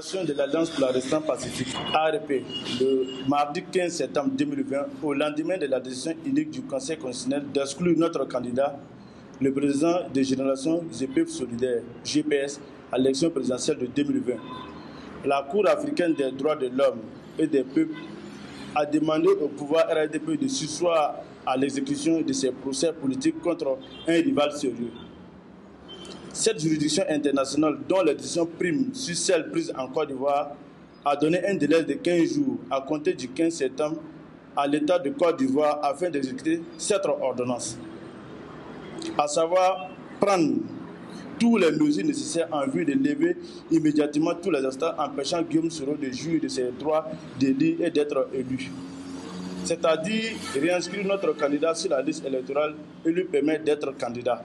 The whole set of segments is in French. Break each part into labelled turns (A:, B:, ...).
A: création de l'Alliance pour la Résistance Pacifique, ARP, le mardi 15 septembre 2020, au lendemain de la décision unique du Conseil constitutionnel d'exclure notre candidat, le président de Génération des Peuples Solidaires, GPS, à l'élection présidentielle de 2020. La Cour africaine des droits de l'homme et des peuples a demandé au pouvoir RDP de surseoir à l'exécution de ses procès politiques contre un rival sérieux. Cette juridiction internationale, dont les décisions priment sur celles prises en Côte d'Ivoire, a donné un délai de 15 jours à compter du 15 septembre à l'État de Côte d'Ivoire afin d'exécuter cette ordonnance, à savoir prendre toutes les mesures nécessaires en vue de lever immédiatement tous les obstacles empêchant Guillaume Soro de jouir de ses droits d'élire et d'être élu. C'est-à-dire réinscrire notre candidat sur la liste électorale et lui permettre d'être candidat.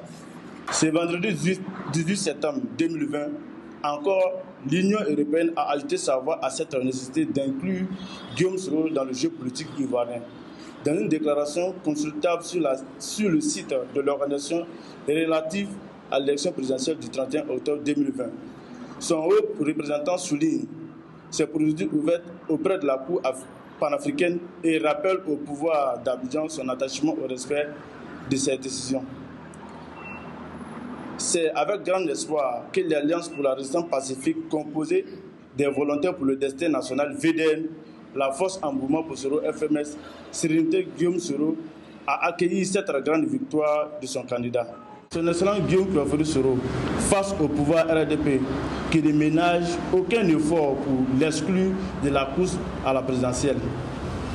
A: Ce vendredi 18 septembre 2020, encore, l'Union européenne a ajouté sa voix à cette nécessité d'inclure Guillaume Soro dans le jeu politique ivoirien. Dans une déclaration consultable sur le site de l'organisation relative à l'élection présidentielle du 31 octobre 2020, son haut représentant souligne ces procédures ouvertes auprès de la Cour panafricaine et rappelle au pouvoir d'Abidjan son attachement au respect de ses décisions. C'est avec grand espoir que l'Alliance pour la Résistance Pacifique, composée des volontaires pour le destin national VDN, la Force en mouvement pour Soro FMS, Sérénité Guillaume Soro, a accueilli cette grande victoire de son candidat. Son excellent Guillaume Soro, face au pouvoir RDP, qui ne ménage aucun effort pour l'exclure de la course à la présidentielle.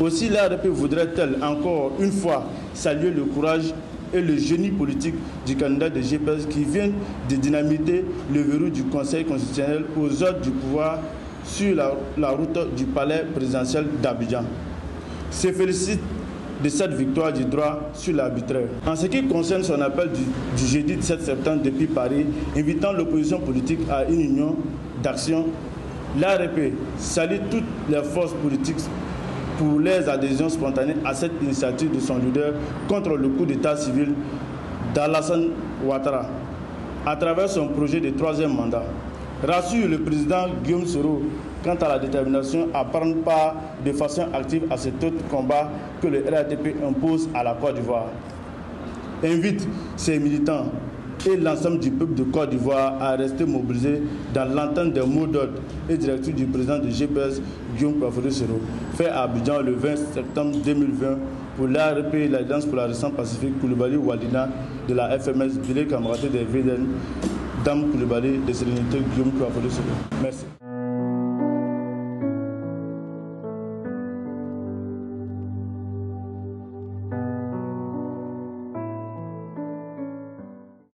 A: Aussi, l'RDP voudrait-elle encore une fois saluer le courage et le génie politique du candidat de GPS qui vient de dynamiter le verrou du Conseil constitutionnel aux ordres du pouvoir sur la route du palais présidentiel d'Abidjan. Se félicite de cette victoire du droit sur l'arbitraire. En ce qui concerne son appel du jeudi 17 septembre depuis Paris, invitant l'opposition politique à une union d'action, l'ARP salue toutes les forces politiques pour les adhésions spontanées à cette initiative de son leader contre le coup d'état civil d'Alassane Ouattara à travers son projet de 3e mandat. Rassure le président Guillaume Soro quant à la détermination à prendre part de façon active à cet autre combat que le RDP impose à la Côte d'Ivoire. Invite ses militants et l'ensemble du peuple de Côte d'Ivoire à rester mobilisés dans l'entente des mots d'ordre et directives du président de GPS, Guillaume Soro, fait à Abidjan le 20 septembre 2020 pour l'ARP, l'Alliance pour la Résistance Pacifique, Koulibaly Walina de la FMS, Bilé Kamaraté des VDN, Dame Koulibaly de Sérénité, Guillaume Soro. Merci.